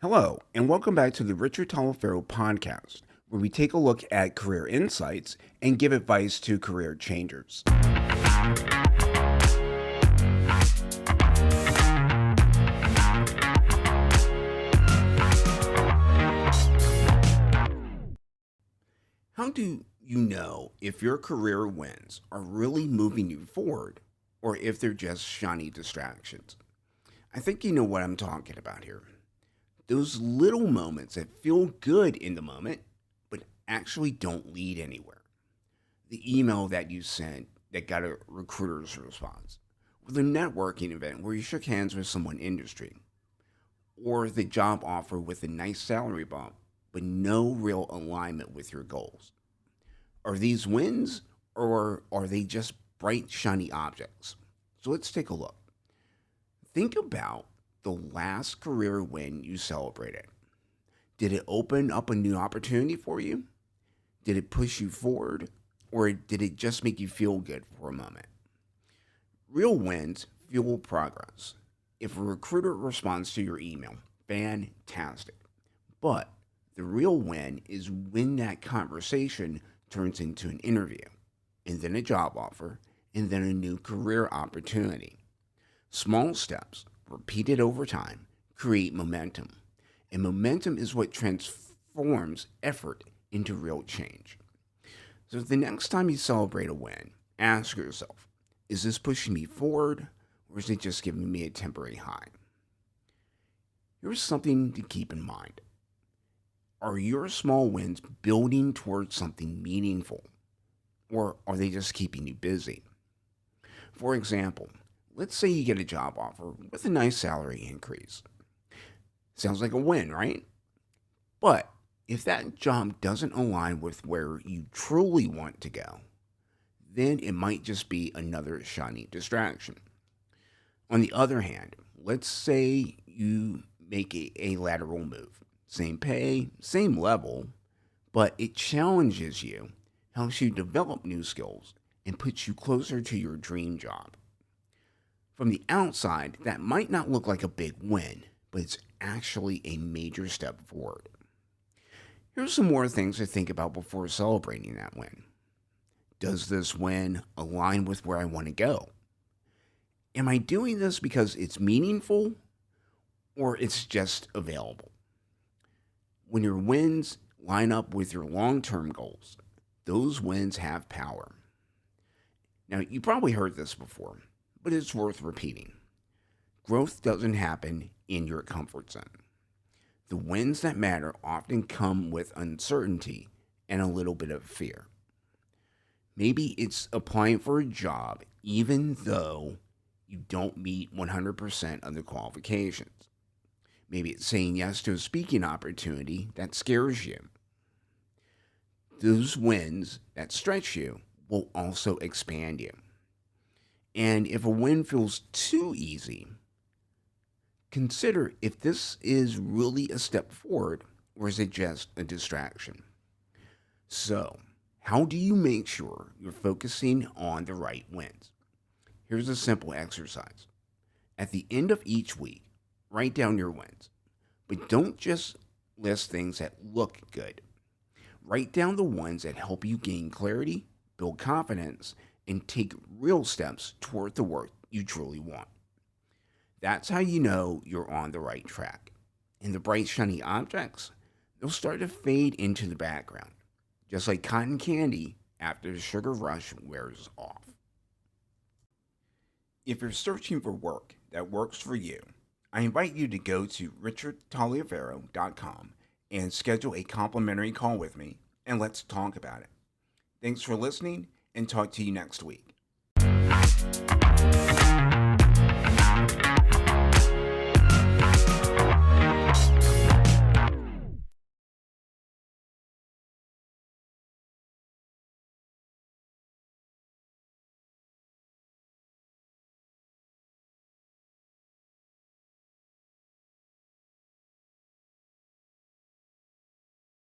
Hello, and welcome back to the Richard Taliaferro podcast, where we take a look at career insights and give advice to career changers. How do you know if your career wins are really moving you forward or if they're just shiny distractions? I think you know what I'm talking about here. Those little moments that feel good in the moment, but actually don't lead anywhere. The email that you sent that got a recruiter's response, or the networking event where you shook hands with someone in industry, or the job offer with a nice salary bump, but no real alignment with your goals. Are these wins or are they just bright, shiny objects? So let's take a look. Think about the last career win you celebrated. Did it open up a new opportunity for you? Did it push you forward? Or did it just make you feel good for a moment? Real wins fuel progress. If a recruiter responds to your email, fantastic. But the real win is when that conversation turns into an interview, and then a job offer, and then a new career opportunity. Small steps, repeated over time, create momentum. And momentum is what transforms effort into real change. So the next time you celebrate a win, ask yourself, is this pushing me forward or is it just giving me a temporary high? Here's something to keep in mind. Are your small wins building towards something meaningful or are they just keeping you busy? For example, let's say you get a job offer with a nice salary increase. Sounds like a win, right? But if that job doesn't align with where you truly want to go, then it might just be another shiny distraction. On the other hand, let's say you make a lateral move. Same pay, same level, but it challenges you, helps you develop new skills, and puts you closer to your dream job. From the outside, that might not look like a big win, but it's actually a major step forward. Here's some more things to think about before celebrating that win. Does this win align with where I want to go? Am I doing this because it's meaningful or it's just available? When your wins line up with your long-term goals, those wins have power. Now, you probably heard this before, but it's worth repeating. Growth doesn't happen in your comfort zone. The wins that matter often come with uncertainty and a little bit of fear. Maybe it's applying for a job even though you don't meet 100% of the qualifications. Maybe it's saying yes to a speaking opportunity that scares you. Those wins that stretch you will also expand you. And if a win feels too easy, consider if this is really a step forward or is it just a distraction. So, how do you make sure you're focusing on the right wins? Here's a simple exercise. At the end of each week, write down your wins, but don't just list things that look good. Write down the ones that help you gain clarity, build confidence, and take real steps toward the work you truly want. That's how you know you're on the right track. And the bright, shiny objects, they'll start to fade into the background, just like cotton candy after the sugar rush wears off. If you're searching for work that works for you, I invite you to go to richardtaliaferro.com and schedule a complimentary call with me, and let's talk about it. Thanks for listening, and talk to you next week.